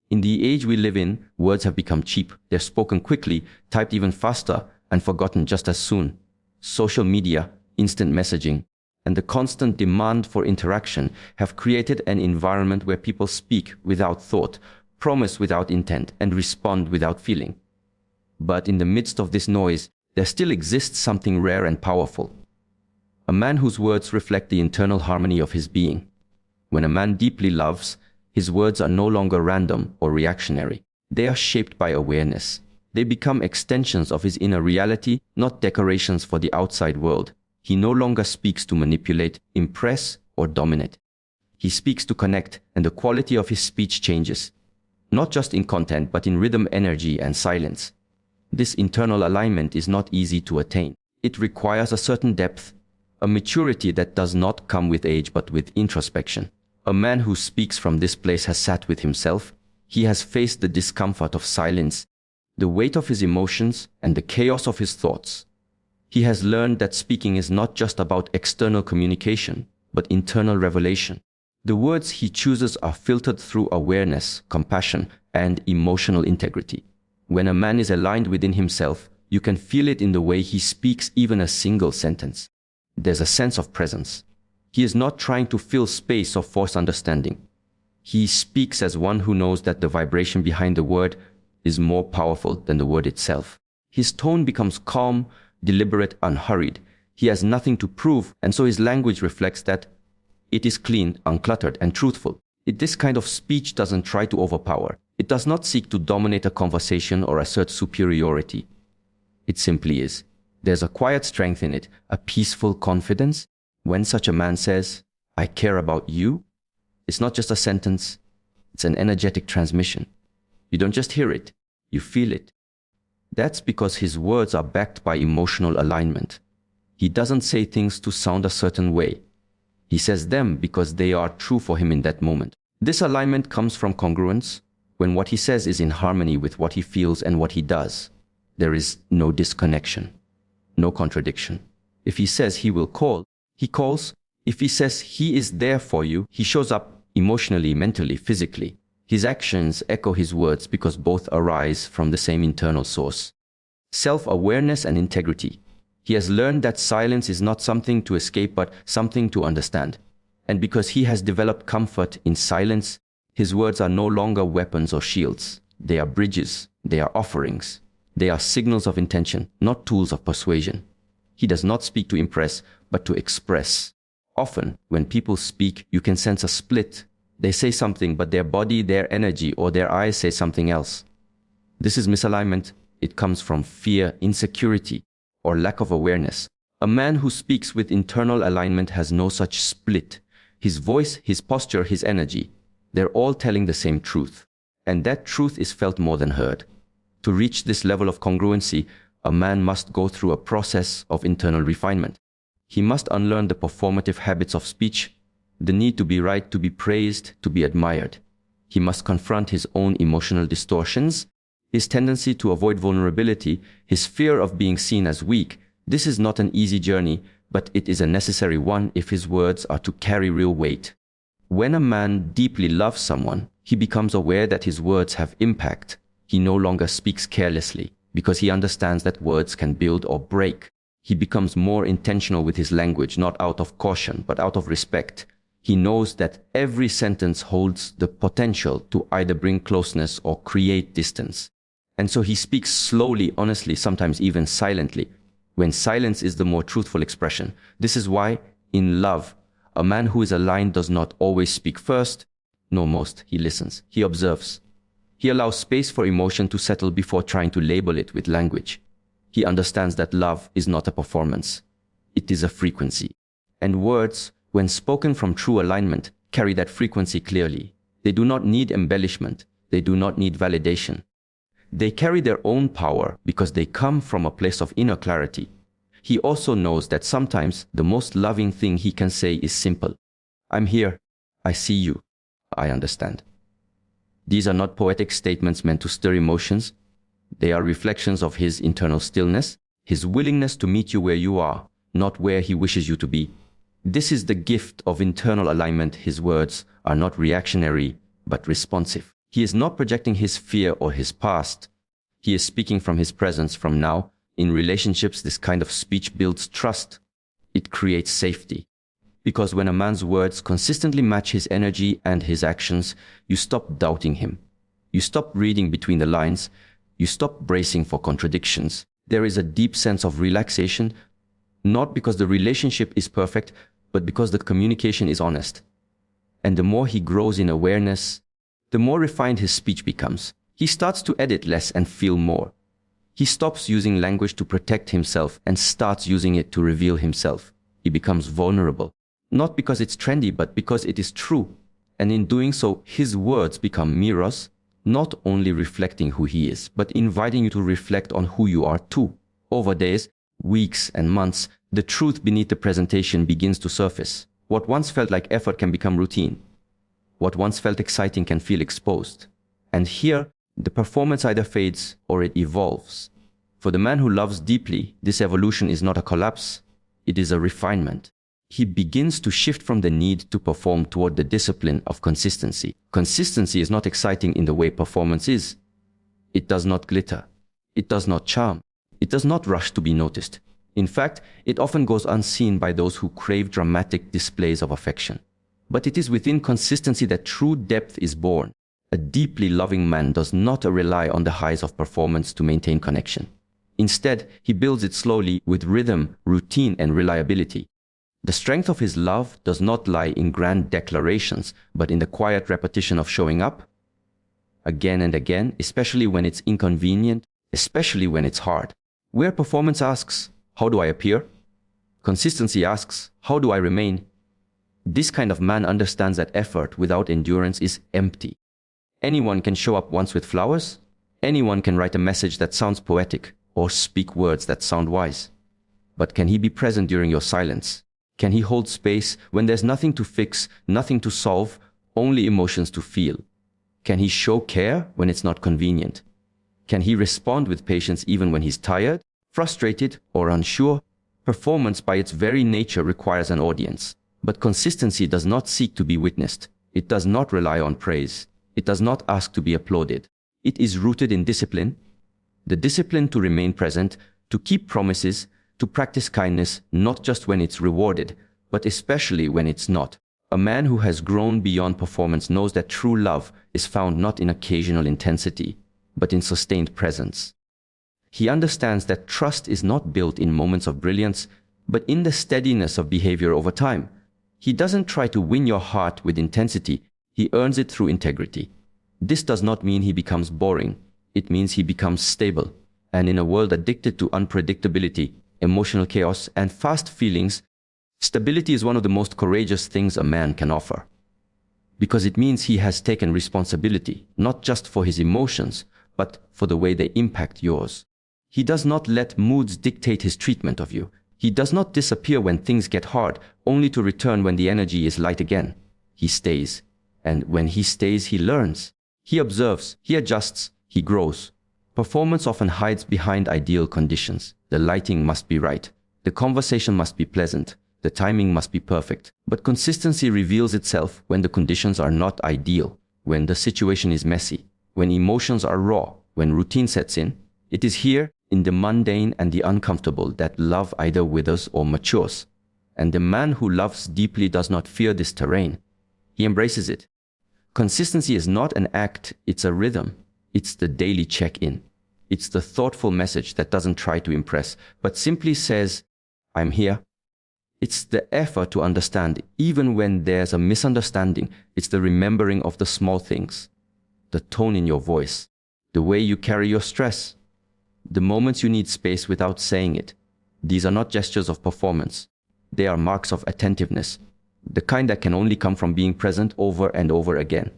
In the age we live in, words have become cheap. They're spoken quickly, typed even faster, and forgotten just as soon. Social media, instant messaging, and the constant demand for interaction have created an environment where people speak without thought, promise without intent, and respond without feeling. But in the midst of this noise, there still exists something rare and powerful. A man whose words reflect the internal harmony of his being. When a man deeply loves, his words are no longer random or reactionary. They are shaped by awareness. They become extensions of his inner reality, not decorations for the outside world. He no longer speaks to manipulate, impress, or dominate. He speaks to connect, and the quality of his speech changes. Not just in content, but in rhythm, energy, and silence. This internal alignment is not easy to attain. It requires a certain depth, a maturity that does not come with age but with introspection. A man who speaks from this place has sat with himself. He has faced the discomfort of silence, the weight of his emotions, and the chaos of his thoughts. He has learned that speaking is not just about external communication, but internal revelation. The words he chooses are filtered through awareness, compassion, and emotional integrity. When a man is aligned within himself, you can feel it in the way he speaks even a single sentence. There's a sense of presence. He is not trying to fill space or force understanding. He speaks as one who knows that the vibration behind the word is more powerful than the word itself. His tone becomes calm, deliberate, unhurried. He has nothing to prove, and so his language reflects that. It is clean, uncluttered, and truthful. This kind of speech doesn't try to overpower. It does not seek to dominate a conversation or assert superiority. It simply is. There's a quiet strength in it, a peaceful confidence. When such a man says, "I care about you," it's not just a sentence, it's an energetic transmission. You don't just hear it, you feel it. That's because his words are backed by emotional alignment. He doesn't say things to sound a certain way. He says them because they are true for him in that moment. This alignment comes from congruence, when what he says is in harmony with what he feels and what he does. There is no disconnection, no contradiction. If he says he will call, he calls. If he says he is there for you, he shows up emotionally, mentally, physically. His actions echo his words because both arise from the same internal source. Self-awareness and integrity. He has learned that silence is not something to escape but something to understand. And because he has developed comfort in silence, his words are no longer weapons or shields. They are bridges. They are offerings. They are signals of intention, not tools of persuasion. He does not speak to impress, but to express. Often, when people speak, you can sense a split. They say something, but their body, their energy, or their eyes say something else. This is misalignment. It comes from fear, insecurity, or lack of awareness. A man who speaks with internal alignment has no such split. His voice, his posture, his energy, they're all telling the same truth. And that truth is felt more than heard. To reach this level of congruency, a man must go through a process of internal refinement. He must unlearn the performative habits of speech, the need to be right, to be praised, to be admired. He must confront his own emotional distortions, his tendency to avoid vulnerability, his fear of being seen as weak. This is not an easy journey, but it is a necessary one if his words are to carry real weight. When a man deeply loves someone, he becomes aware that his words have impact. He no longer speaks carelessly because he understands that words can build or break. He becomes more intentional with his language, not out of caution, but out of respect. He knows that every sentence holds the potential to either bring closeness or create distance. And so he speaks slowly, honestly, sometimes even silently, when silence is the more truthful expression. This is why, in love, a man who is aligned does not always speak first, nor most. He listens. He observes. He allows space for emotion to settle before trying to label it with language. He understands that love is not a performance. It is a frequency. And words, when spoken from true alignment, carry that frequency clearly. They do not need embellishment. They do not need validation. They carry their own power because they come from a place of inner clarity. He also knows that sometimes the most loving thing he can say is simple. I'm here. I see you. I understand. These are not poetic statements meant to stir emotions. They are reflections of his internal stillness, his willingness to meet you where you are, not where he wishes you to be. This is the gift of internal alignment. His words are not reactionary, but responsive. He is not projecting his fear or his past. He is speaking from his presence from now. In relationships, this kind of speech builds trust. It creates safety. Because when a man's words consistently match his energy and his actions, you stop doubting him. You stop reading between the lines. You stop bracing for contradictions. There is a deep sense of relaxation, not because the relationship is perfect, but because the communication is honest. And the more he grows in awareness, the more refined his speech becomes. He starts to edit less and feel more. He stops using language to protect himself and starts using it to reveal himself. He becomes vulnerable, not because it's trendy, but because it is true. And in doing so, his words become mirrors, not only reflecting who he is, but inviting you to reflect on who you are too. Over days, weeks, and months, the truth beneath the presentation begins to surface. What once felt like effort can become routine. What once felt exciting can feel exposed. And here, the performance either fades or it evolves. For the man who loves deeply, this evolution is not a collapse, it is a refinement. He begins to shift from the need to perform toward the discipline of consistency. Consistency is not exciting in the way performance is. It does not glitter. It does not charm. It does not rush to be noticed. In fact, it often goes unseen by those who crave dramatic displays of affection. But it is within consistency that true depth is born. A deeply loving man does not rely on the highs of performance to maintain connection. Instead, he builds it slowly with rhythm, routine, and reliability. The strength of his love does not lie in grand declarations, but in the quiet repetition of showing up again and again, especially when it's inconvenient, especially when it's hard. Where performance asks, how do I appear? Consistency asks, how do I remain? This kind of man understands that effort without endurance is empty. Anyone can show up once with flowers. Anyone can write a message that sounds poetic or speak words that sound wise. But can he be present during your silence? Can he hold space when there's nothing to fix, nothing to solve, only emotions to feel? Can he show care when it's not convenient? Can he respond with patience even when he's tired, frustrated, or unsure? Performance by its very nature requires an audience. But consistency does not seek to be witnessed. It does not rely on praise. It does not ask to be applauded. It is rooted in discipline. The discipline to remain present, to keep promises, to practice kindness, not just when it's rewarded, but especially when it's not. A man who has grown beyond performance knows that true love is found not in occasional intensity, but in sustained presence. He understands that trust is not built in moments of brilliance, but in the steadiness of behavior over time. He doesn't try to win your heart with intensity, he earns it through integrity. This does not mean he becomes boring, it means he becomes stable. And in a world addicted to unpredictability, emotional chaos, and fast feelings, stability is one of the most courageous things a man can offer. Because it means he has taken responsibility, not just for his emotions, but for the way they impact yours. He does not let moods dictate his treatment of you. He does not disappear when things get hard, only to return when the energy is light again. He stays. And when he stays, he learns. He observes, he adjusts, he grows. Performance often hides behind ideal conditions. The lighting must be right. The conversation must be pleasant. The timing must be perfect. But consistency reveals itself when the conditions are not ideal, when the situation is messy, when emotions are raw, when routine sets in. It is here, in the mundane and the uncomfortable, that love either withers or matures. And the man who loves deeply does not fear this terrain. He embraces it. Consistency is not an act, it's a rhythm. It's the daily check-in. It's the thoughtful message that doesn't try to impress, but simply says, I'm here. It's the effort to understand, even when there's a misunderstanding. It's the remembering of the small things. The tone in your voice. The way you carry your stress. The moments you need space without saying it. These are not gestures of performance. They are marks of attentiveness. The kind that can only come from being present over and over again.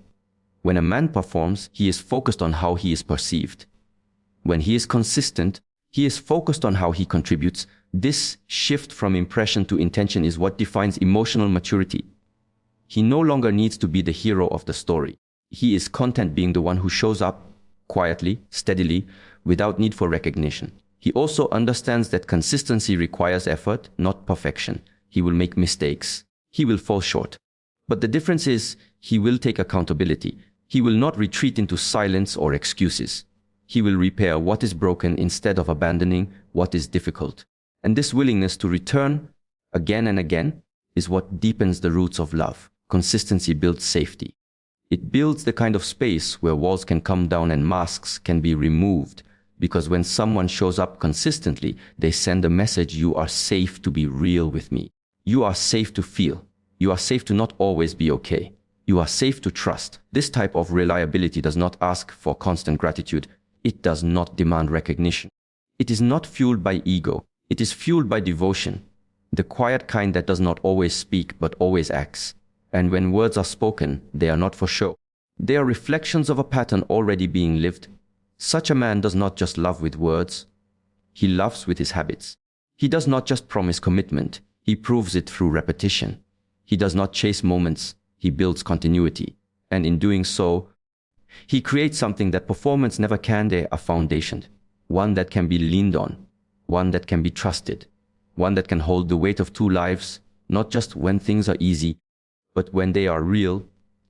When a man performs, he is focused on how he is perceived. When he is consistent, he is focused on how he contributes. This shift from impression to intention is what defines emotional maturity. He no longer needs to be the hero of the story. He is content being the one who shows up quietly, steadily, without need for recognition. He also understands that consistency requires effort, not perfection. He will make mistakes. He will fall short. But the difference is, he will take accountability. He will not retreat into silence or excuses. He will repair what is broken instead of abandoning what is difficult. And this willingness to return again and again is what deepens the roots of love. Consistency builds safety. It builds the kind of space where walls can come down and masks can be removed, because when someone shows up consistently, they send a message: you are safe to be real with me. You are safe to feel. You are safe to not always be okay. You are safe to trust. This type of reliability does not ask for constant gratitude. It does not demand recognition. It is not fueled by ego. It is fueled by devotion, the quiet kind that does not always speak but always acts. And when words are spoken, they are not for show. They are reflections of a pattern already being lived. Such a man does not just love with words. He loves with his habits. He does not just promise commitment. He proves it through repetition. He does not chase moments. He builds continuity. And in doing so, he creates something that performance never can. A foundation. One that can be leaned on. One that can be trusted. One that can hold the weight of two lives, not just when things are easy, but when they are real.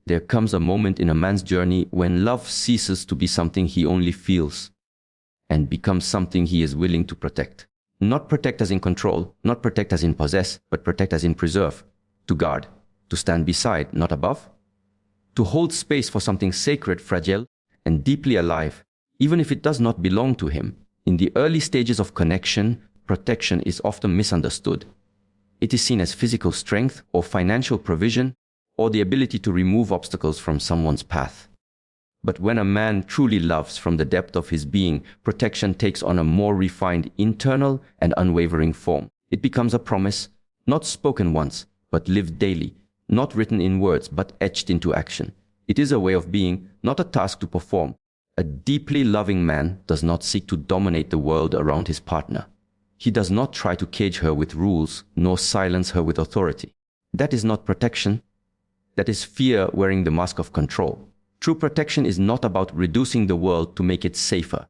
There comes a moment in a man's journey when love ceases to be something he only feels and becomes something he is willing to protect. Not protect as in control, not protect as in possess, but protect as in preserve, to guard, to stand beside, not above, to hold space for something sacred, fragile, and deeply alive, even if it does not belong to him. In the early stages of connection, protection is often misunderstood. It is seen as physical strength or financial provision or the ability to remove obstacles from someone's path. But when a man truly loves from the depth of his being, protection takes on a more refined internal and unwavering form. It becomes a promise, not spoken once, but lived daily, not written in words, but etched into action. It is a way of being, not a task to perform. A deeply loving man does not seek to dominate the world around his partner. He does not try to cage her with rules, nor silence her with authority. That is not protection. That is fear wearing the mask of control. True protection is not about reducing the world to make it safer.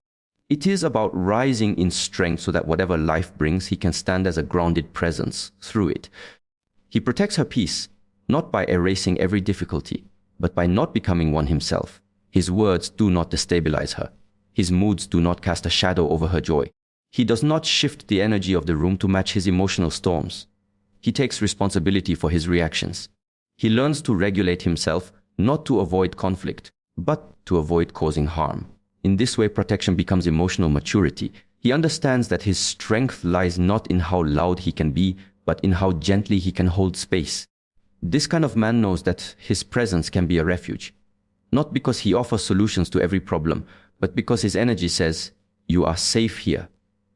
It is about rising in strength so that whatever life brings, he can stand as a grounded presence through it. He protects her peace, not by erasing every difficulty, but by not becoming one himself. His words do not destabilize her. His moods do not cast a shadow over her joy. He does not shift the energy of the room to match his emotional storms. He takes responsibility for his reactions. He learns to regulate himself, not to avoid conflict, but to avoid causing harm. In this way, protection becomes emotional maturity. He understands that his strength lies not in how loud he can be, but in how gently he can hold space. This kind of man knows that his presence can be a refuge, not because he offers solutions to every problem, but because his energy says, "You are safe here.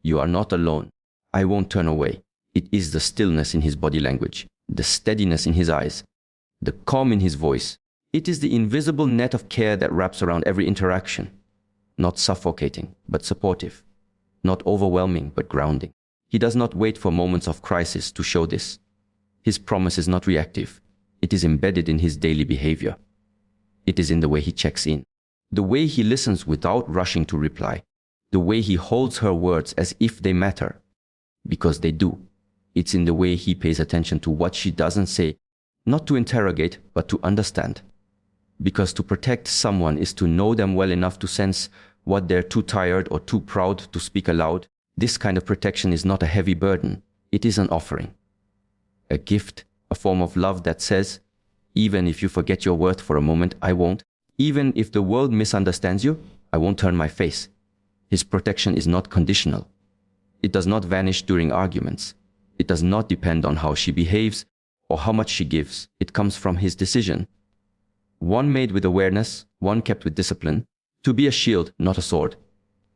You are not alone. I won't turn away." It is the stillness in his body language, the steadiness in his eyes, the calm in his voice. It is the invisible net of care that wraps around every interaction, not suffocating, but supportive, not overwhelming, but grounding. He does not wait for moments of crisis to show this. His promise is not reactive. It is embedded in his daily behavior. It is in the way he checks in, the way he listens without rushing to reply, the way he holds her words as if they matter, because they do. It's in the way he pays attention to what she doesn't say, not to interrogate, but to understand. Because to protect someone is to know them well enough to sense what they're too tired or too proud to speak aloud. This kind of protection is not a heavy burden. It is an offering, a gift, a form of love that says, even if you forget your worth for a moment, I won't. Even if the world misunderstands you, I won't turn my face. His protection is not conditional. It does not vanish during arguments. It does not depend on how she behaves or how much she gives. It comes from his decision. One made with awareness, one kept with discipline, to be a shield, not a sword.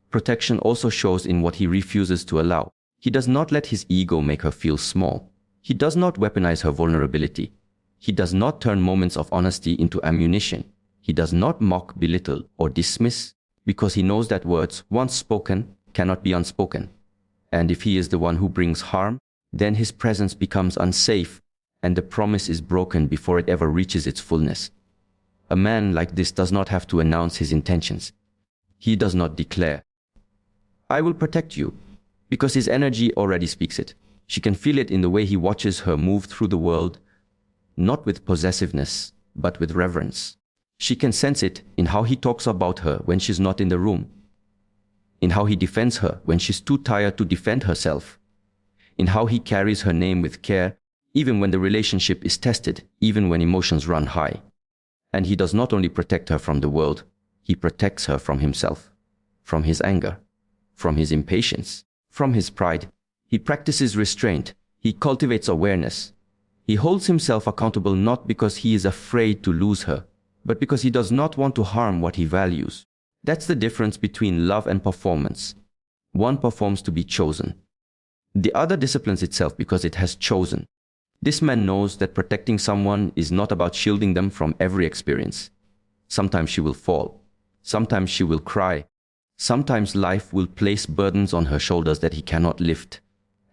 Protection also shows in what he refuses to allow. He does not let his ego make her feel small. He does not weaponize her vulnerability. He does not turn moments of honesty into ammunition. He does not mock, belittle, or dismiss, because he knows that words, once spoken, cannot be unspoken. And if he is the one who brings harm, then his presence becomes unsafe, and the promise is broken before it ever reaches its fullness. A man like this does not have to announce his intentions. He does not declare, "I will protect you," because his energy already speaks it. She can feel it in the way he watches her move through the world, not with possessiveness, but with reverence. She can sense it in how he talks about her when she's not in the room, in how he defends her when she's too tired to defend herself, in how he carries her name with care, even when the relationship is tested, even when emotions run high. And he does not only protect her from the world, he protects her from himself, from his anger, from his impatience, from his pride. He practices restraint. He cultivates awareness. He holds himself accountable not because he is afraid to lose her, but because he does not want to harm what he values. That's the difference between love and performance. One performs to be chosen. The other disciplines itself because it has chosen. This man knows that protecting someone is not about shielding them from every experience. Sometimes she will fall. Sometimes she will cry. Sometimes life will place burdens on her shoulders that he cannot lift.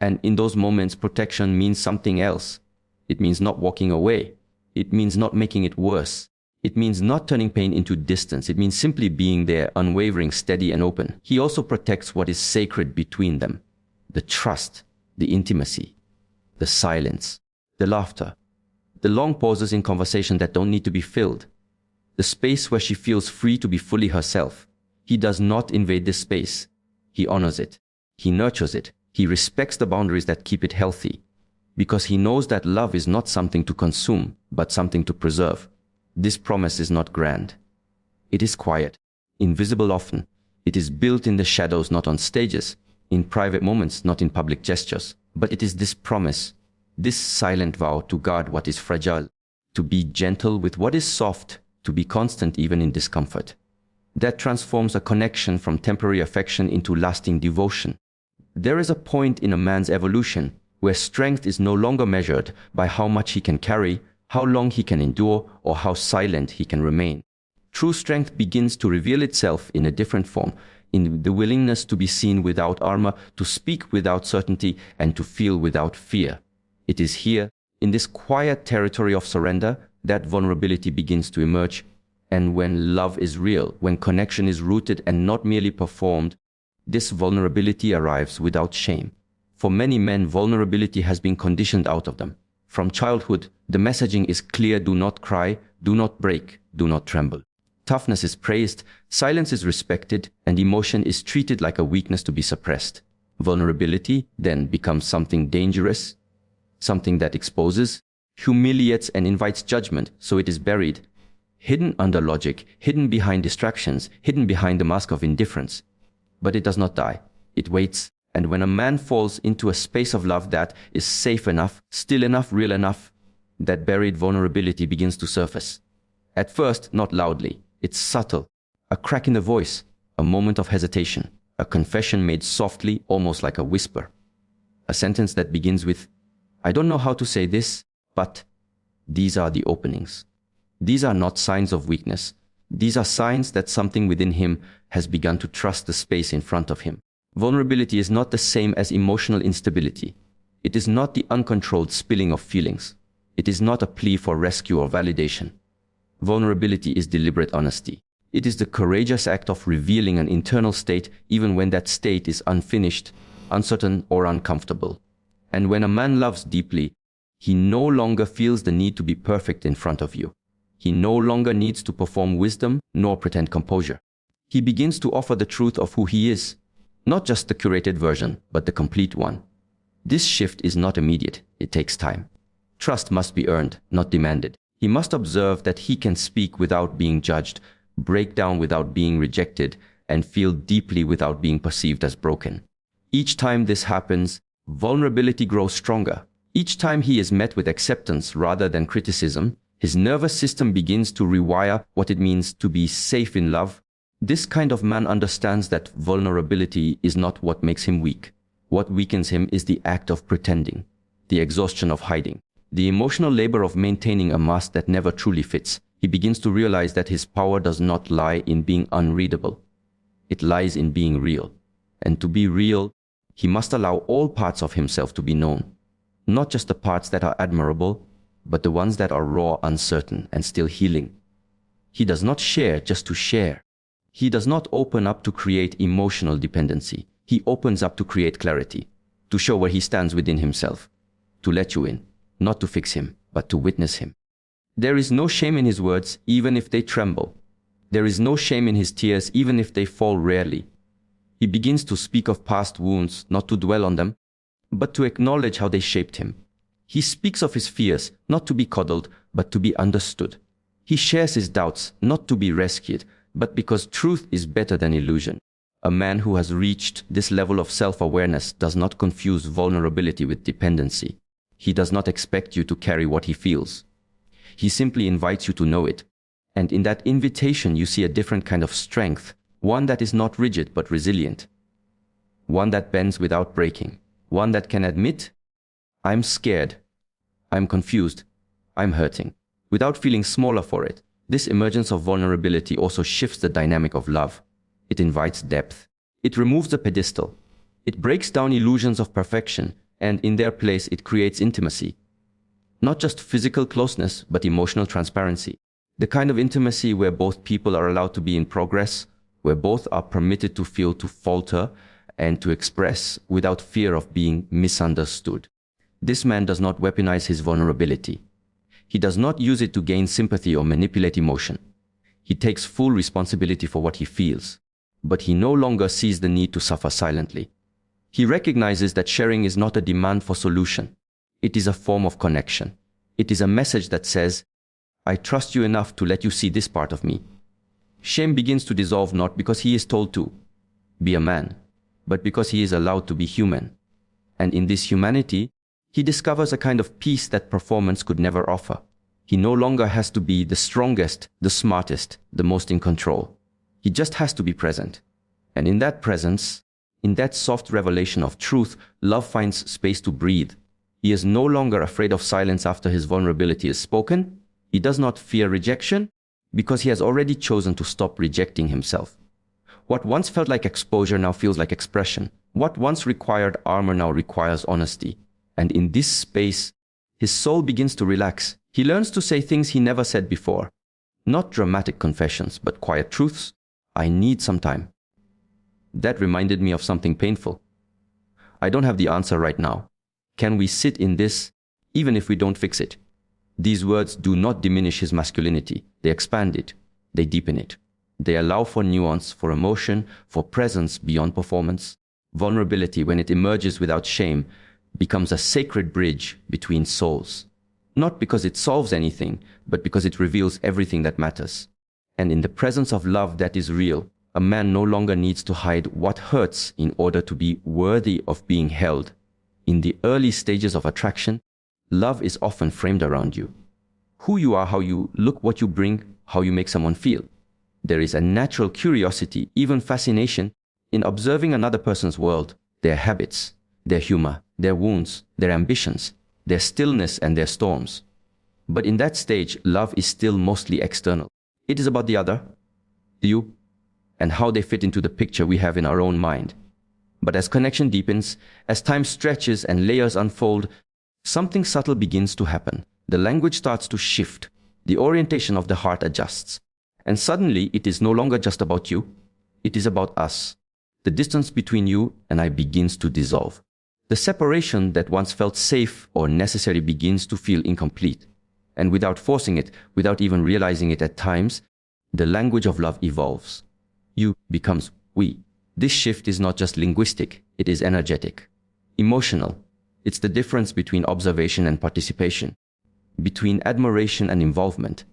And in those moments, protection means something else. It means not walking away. It means not making it worse. It means not turning pain into distance. It means simply being there, unwavering, steady, and open. He also protects what is sacred between them. The trust, the intimacy, the silence, the laughter, the long pauses in conversation that don't need to be filled, the space where she feels free to be fully herself. He does not invade this space. He honors it. He nurtures it. He respects the boundaries that keep it healthy, because he knows that love is not something to consume, but something to preserve. This promise is not grand. It is quiet, invisible often. It is built in the shadows, not on stages, in private moments, not in public gestures. But it is this promise, this silent vow to guard what is fragile, to be gentle with what is soft, to be constant even in discomfort, that transforms a connection from temporary affection into lasting devotion. There is a point in a man's evolution where strength is no longer measured by how much he can carry, how long he can endure, or how silent he can remain. True strength begins to reveal itself in a different form, in the willingness to be seen without armor, to speak without certainty, and to feel without fear. It is here, in this quiet territory of surrender, that vulnerability begins to emerge. And when love is real, when connection is rooted and not merely performed, this vulnerability arrives without shame. For many men, vulnerability has been conditioned out of them. From childhood, the messaging is clear: do not cry, do not break, do not tremble. Toughness is praised, silence is respected, and emotion is treated like a weakness to be suppressed. Vulnerability then becomes something dangerous, something that exposes, humiliates, and invites judgment, so it is buried, hidden under logic, hidden behind distractions, hidden behind the mask of indifference. But it does not die. It waits. And when a man falls into a space of love that is safe enough, still enough, real enough, that buried vulnerability begins to surface. At first, not loudly. It's subtle. A crack in the voice, a moment of hesitation, a confession made softly, almost like a whisper. A sentence that begins with, "I don't know how to say this, but..." These are the openings. These are not signs of weakness. These are signs that something within him has begun to trust the space in front of him. Vulnerability is not the same as emotional instability. It is not the uncontrolled spilling of feelings. It is not a plea for rescue or validation. Vulnerability is deliberate honesty. It is the courageous act of revealing an internal state even when that state is unfinished, uncertain, or uncomfortable. And when a man loves deeply, he no longer feels the need to be perfect in front of you. He no longer needs to perform wisdom nor pretend composure. He begins to offer the truth of who he is, not just the curated version, but the complete one. This shift is not immediate. It takes time. Trust must be earned, not demanded. He must observe that he can speak without being judged, break down without being rejected, and feel deeply without being perceived as broken. Each time this happens, vulnerability grows stronger. Each time he is met with acceptance rather than criticism, his nervous system begins to rewire what it means to be safe in love. This kind of man understands that vulnerability is not what makes him weak. What weakens him is the act of pretending, the exhaustion of hiding, the emotional labor of maintaining a mask that never truly fits. He begins to realize that his power does not lie in being unreadable. It lies in being real. And to be real, he must allow all parts of himself to be known. Not just the parts that are admirable, but the ones that are raw, uncertain, and still healing. He does not share just to share. He does not open up to create emotional dependency. He opens up to create clarity, to show where he stands within himself, to let you in, not to fix him, but to witness him. There is no shame in his words, even if they tremble. There is no shame in his tears, even if they fall rarely. He begins to speak of past wounds, not to dwell on them, but to acknowledge how they shaped him. He speaks of his fears, not to be coddled, but to be understood. He shares his doubts, not to be rescued, but because truth is better than illusion. A man who has reached this level of self-awareness does not confuse vulnerability with dependency. He does not expect you to carry what he feels. He simply invites you to know it. And in that invitation, you see a different kind of strength, one that is not rigid but resilient, one that bends without breaking, one that can admit, I'm scared, I'm confused, I'm hurting, without feeling smaller for it. This emergence of vulnerability also shifts the dynamic of love. It invites depth. It removes the pedestal. It breaks down illusions of perfection, and in their place it creates intimacy. Not just physical closeness, but emotional transparency. The kind of intimacy where both people are allowed to be in progress, where both are permitted to feel, to falter, and to express without fear of being misunderstood. This man does not weaponize his vulnerability. He does not use it to gain sympathy or manipulate emotion. He takes full responsibility for what he feels, but he no longer sees the need to suffer silently. He recognizes that sharing is not a demand for solution. It is a form of connection. It is a message that says, I trust you enough to let you see this part of me. Shame begins to dissolve not because he is told to be a man, but because he is allowed to be human. And in this humanity, he discovers a kind of peace that performance could never offer. He no longer has to be the strongest, the smartest, the most in control. He just has to be present. And in that presence, in that soft revelation of truth, love finds space to breathe. He is no longer afraid of silence after his vulnerability is spoken. He does not fear rejection because he has already chosen to stop rejecting himself. What once felt like exposure now feels like expression. What once required armor now requires honesty. And in this space, his soul begins to relax. He learns to say things he never said before. Not dramatic confessions, but quiet truths. I need some time. That reminded me of something painful. I don't have the answer right now. Can we sit in this, even if we don't fix it? These words do not diminish his masculinity. They expand it. They deepen it. They allow for nuance, for emotion, for presence beyond performance. Vulnerability, when it emerges without shame, becomes a sacred bridge between souls. Not because it solves anything, but because it reveals everything that matters. And in the presence of love that is real, a man no longer needs to hide what hurts in order to be worthy of being held. In the early stages of attraction, love is often framed around you. Who you are, how you look, what you bring, how you make someone feel. There is a natural curiosity, even fascination, in observing another person's world, their habits, their humor, their wounds, their ambitions, their stillness and their storms. But in that stage, love is still mostly external. It is about the other, you, and how they fit into the picture we have in our own mind. But as connection deepens, as time stretches and layers unfold, something subtle begins to happen. The language starts to shift. The orientation of the heart adjusts. And suddenly, it is no longer just about you. It is about us. The distance between you and I begins to dissolve. The separation that once felt safe or necessary begins to feel incomplete. And without forcing it, without even realizing it at times, the language of love evolves. You becomes we. This shift is not just linguistic, it is energetic, emotional. It's the difference between observation and participation, between admiration and involvement,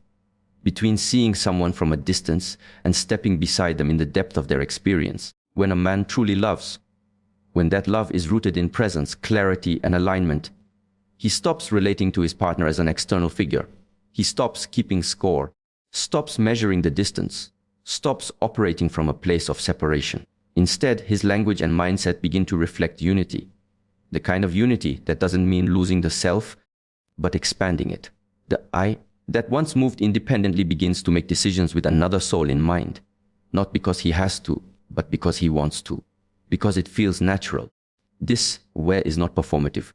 between seeing someone from a distance and stepping beside them in the depth of their experience. When a man truly loves, when that love is rooted in presence, clarity, and alignment, he stops relating to his partner as an external figure. He stops keeping score, stops measuring the distance, stops operating from a place of separation. Instead, his language and mindset begin to reflect unity. The kind of unity that doesn't mean losing the self, but expanding it. The I that once moved independently begins to make decisions with another soul in mind. Not because he has to, but because he wants to. Because it feels natural. This where is not performative.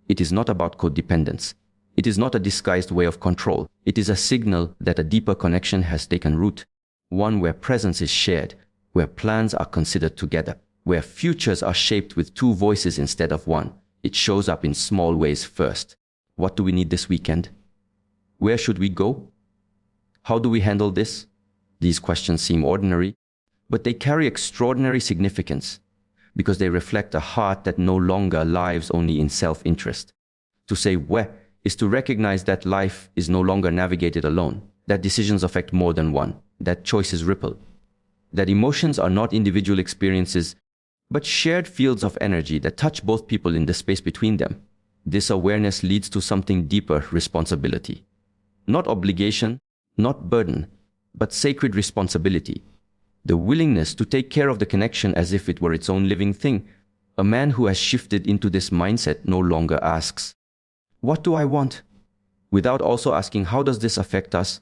It is not about codependence. It is not a disguised way of control. It is a signal that a deeper connection has taken root. One where presence is shared, where plans are considered together, where futures are shaped with two voices instead of one. It shows up in small ways first. What do we need this weekend? Where should we go? How do we handle this? These questions seem ordinary, but they carry extraordinary significance because they reflect a heart that no longer lives only in self-interest. To say where is to recognize that life is no longer navigated alone, that decisions affect more than one, that choices ripple, that emotions are not individual experiences, but shared fields of energy that touch both people in the space between them. This awareness leads to something deeper: responsibility. Not obligation, not burden, but sacred responsibility. The willingness to take care of the connection as if it were its own living thing. A man who has shifted into this mindset no longer asks, "What do I want?" without also asking, "How does this affect us?"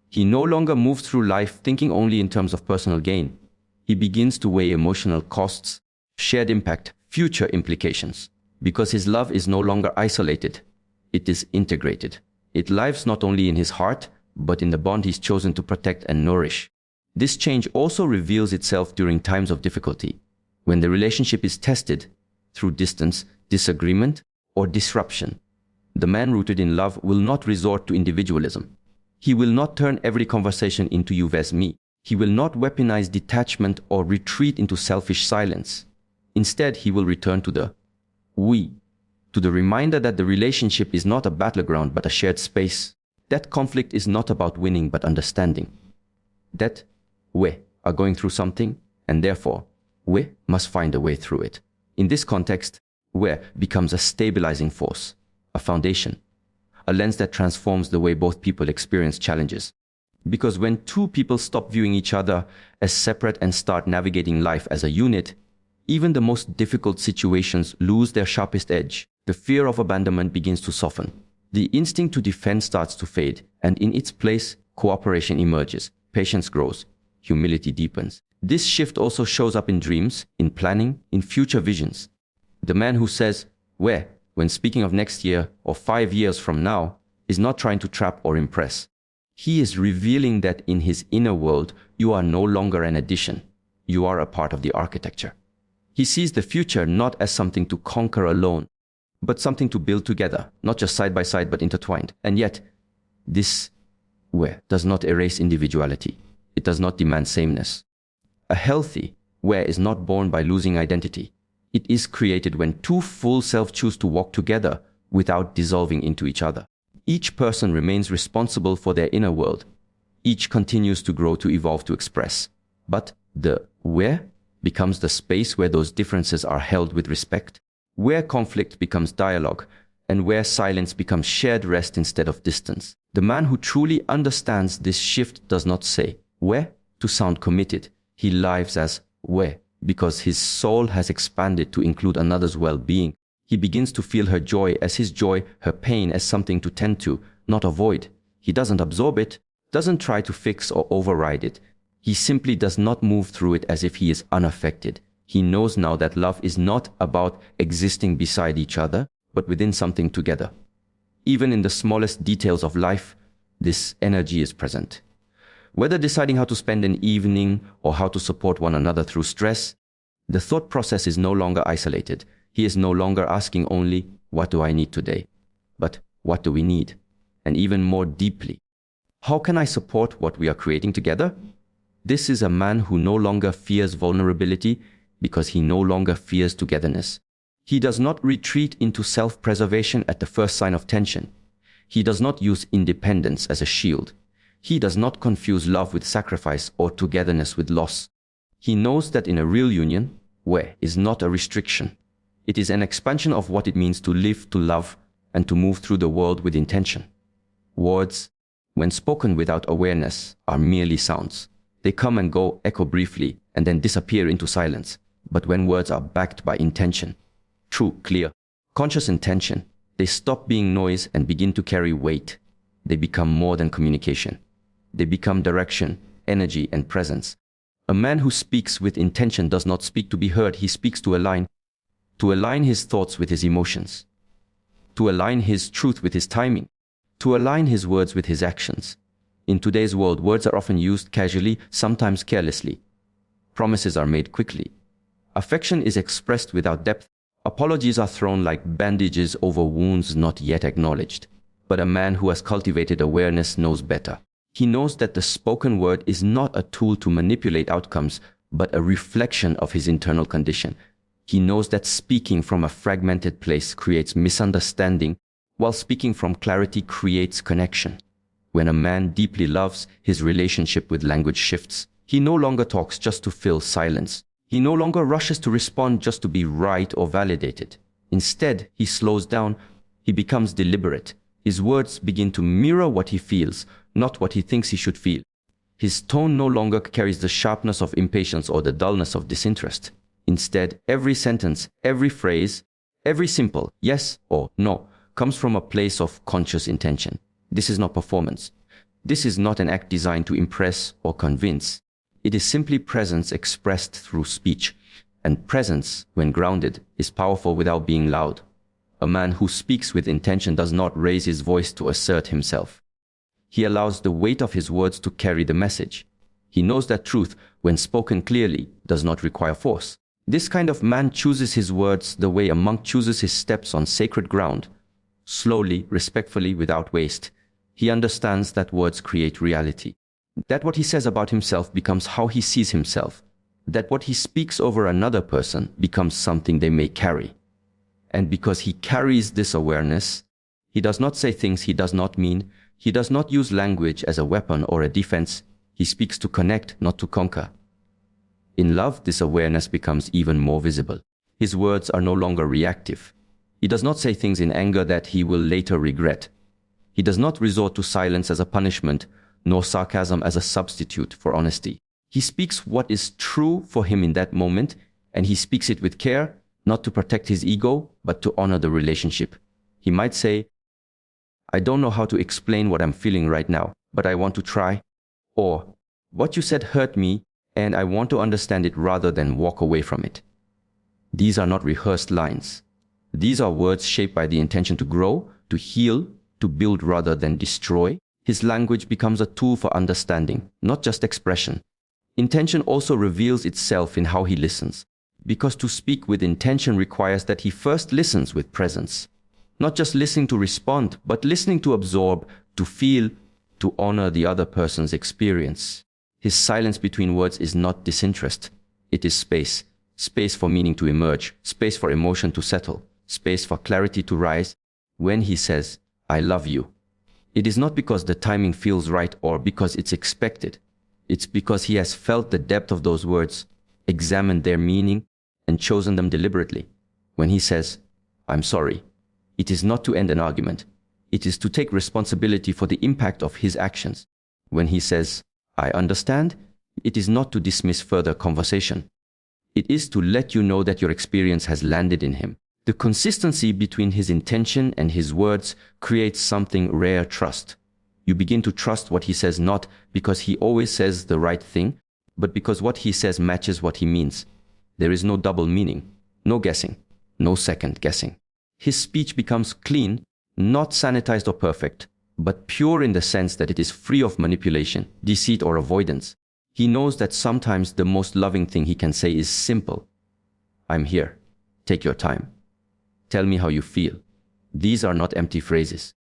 He no longer moves through life thinking only in terms of personal gain. He begins to weigh emotional costs, shared impact, future implications, because his love is no longer isolated. It is integrated. It lives not only in his heart, but in the bond he's chosen to protect and nourish. This change also reveals itself during times of difficulty, when the relationship is tested through distance, disagreement, or disruption. The man rooted in love will not resort to individualism. He will not turn every conversation into "you vs me." He will not weaponize detachment or retreat into selfish silence. Instead, he will return to the we, to the reminder that the relationship is not a battleground but a shared space. That conflict is not about winning but understanding. That we are going through something, and therefore we must find a way through it. In this context, we becomes a stabilizing force, a foundation, a lens that transforms the way both people experience challenges. Because when two people stop viewing each other as separate and start navigating life as a unit, even the most difficult situations lose their sharpest edge. The fear of abandonment begins to soften. The instinct to defend starts to fade, and in its place, cooperation emerges. Patience grows. Humility deepens. This shift also shows up in dreams, in planning, in future visions. The man who says, "where," when speaking of next year or 5 years from now, is not trying to trap or impress. He is revealing that in his inner world, you are no longer an addition. You are a part of the architecture. He sees the future not as something to conquer alone, but something to build together, not just side by side, but intertwined. And yet, this where does not erase individuality. It does not demand sameness. A healthy where is not born by losing identity. It is created when two full selves choose to walk together without dissolving into each other. Each person remains responsible for their inner world. Each continues to grow, to evolve, to express. But the where becomes the space where those differences are held with respect, where conflict becomes dialogue, and where silence becomes shared rest instead of distance. The man who truly understands this shift does not say where to sound committed. He lives as where because his soul has expanded to include another's well-being. He begins to feel her joy as his joy, her pain as something to tend to, not avoid. He doesn't absorb it, doesn't try to fix or override it. He simply does not move through it as if he is unaffected. He knows now that love is not about existing beside each other, but within something together. Even in the smallest details of life, this energy is present. Whether deciding how to spend an evening or how to support one another through stress, the thought process is no longer isolated. He is no longer asking only, "What do I need today?" but "What do we need?" And even more deeply, "How can I support what we are creating together?" This is a man who no longer fears vulnerability because he no longer fears togetherness. He does not retreat into self-preservation at the first sign of tension. He does not use independence as a shield. He does not confuse love with sacrifice or togetherness with loss. He knows that in a real union, where is not a restriction. It is an expansion of what it means to live, to love, and to move through the world with intention. Words, when spoken without awareness, are merely sounds. They come and go, echo briefly, and then disappear into silence. But when words are backed by intention, true, clear, conscious intention, they stop being noise and begin to carry weight. They become more than communication. They become direction, energy, and presence. A man who speaks with intention does not speak to be heard. He speaks to align his thoughts with his emotions, to align his truth with his timing, to align his words with his actions. In today's world, words are often used casually, sometimes carelessly. Promises are made quickly. Affection is expressed without depth. Apologies are thrown like bandages over wounds not yet acknowledged. But a man who has cultivated awareness knows better. He knows that the spoken word is not a tool to manipulate outcomes, but a reflection of his internal condition. He knows that speaking from a fragmented place creates misunderstanding, while speaking from clarity creates connection. When a man deeply loves, his relationship with language shifts. He no longer talks just to fill silence. He no longer rushes to respond just to be right or validated. Instead, he slows down. He becomes deliberate. His words begin to mirror what he feels, not what he thinks he should feel. His tone no longer carries the sharpness of impatience or the dullness of disinterest. Instead, every sentence, every phrase, every simple yes or no comes from a place of conscious intention. This is not performance. This is not an act designed to impress or convince. It is simply presence expressed through speech. And presence, when grounded, is powerful without being loud. A man who speaks with intention does not raise his voice to assert himself. He allows the weight of his words to carry the message. He knows that truth, when spoken clearly, does not require force. This kind of man chooses his words the way a monk chooses his steps on sacred ground, slowly, respectfully, without waste. He understands that words create reality, that what he says about himself becomes how he sees himself, that what he speaks over another person becomes something they may carry. And because he carries this awareness, he does not say things he does not mean. He does not use language as a weapon or a defense. He speaks to connect, not to conquer. In love, this awareness becomes even more visible. His words are no longer reactive. He does not say things in anger that he will later regret. He does not resort to silence as a punishment, nor sarcasm as a substitute for honesty. He speaks what is true for him in that moment, and he speaks it with care, not to protect his ego, but to honor the relationship. He might say, "I don't know how to explain what I'm feeling right now, but I want to try." Or, "What you said hurt me, and I want to understand it rather than walk away from it." These are not rehearsed lines. These are words shaped by the intention to grow, to heal, to build rather than destroy. His language becomes a tool for understanding, not just expression. Intention also reveals itself in how he listens, because to speak with intention requires that he first listens with presence. Not just listening to respond, but listening to absorb, to feel, to honor the other person's experience. His silence between words is not disinterest. It is space. Space for meaning to emerge, space for emotion to settle, space for clarity to rise. When he says, "I love you," it is not because the timing feels right or because it's expected. It's because he has felt the depth of those words, examined their meaning, and chosen them deliberately. When he says, "I'm sorry," it is not to end an argument. It is to take responsibility for the impact of his actions. When he says, "I understand," it is not to dismiss further conversation. It is to let you know that your experience has landed in him. The consistency between his intention and his words creates something rare: trust. You begin to trust what he says, not because he always says the right thing, but because what he says matches what he means. There is no double meaning, no guessing, no second guessing. His speech becomes clean, not sanitized or perfect, but pure in the sense that it is free of manipulation, deceit, or avoidance. He knows that sometimes the most loving thing he can say is simple. "I'm here. Take your time. Tell me how you feel." These are not empty phrases.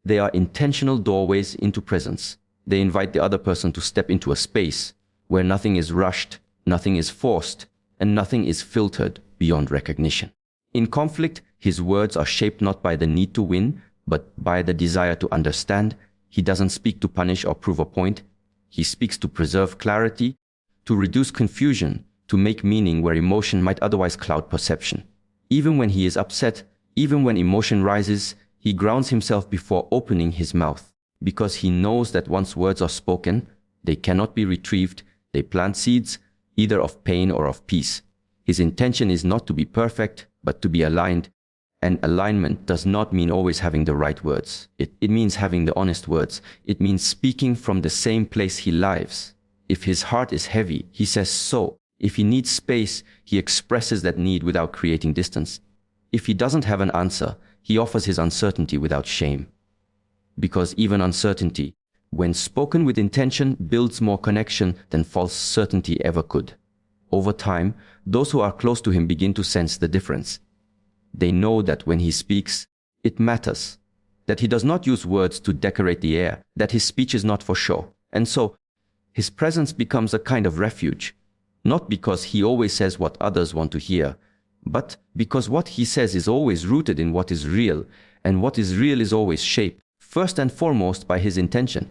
They are intentional doorways into presence. They invite the other person to step into a space where nothing is rushed, nothing is forced, and nothing is filtered beyond recognition. In conflict, his words are shaped not by the need to win, but by the desire to understand. He doesn't speak to punish or prove a point. He speaks to preserve clarity, to reduce confusion, to make meaning where emotion might otherwise cloud perception. Even when he is upset, even when emotion rises, he grounds himself before opening his mouth, because he knows that once words are spoken, they cannot be retrieved. They plant seeds, either of pain or of peace. His intention is not to be perfect, but to be aligned. And alignment does not mean always having the right words. It means having the honest words. It means speaking from the same place he lives. If his heart is heavy, he says so. If he needs space, he expresses that need without creating distance. If he doesn't have an answer, he offers his uncertainty without shame. Because even uncertainty, when spoken with intention, builds more connection than false certainty ever could. Over time, those who are close to him begin to sense the difference. They know that when he speaks, it matters, that he does not use words to decorate the air, that his speech is not for show. And so, his presence becomes a kind of refuge, not because he always says what others want to hear, but because what he says is always rooted in what is real, and what is real is always shaped, first and foremost, by his intention.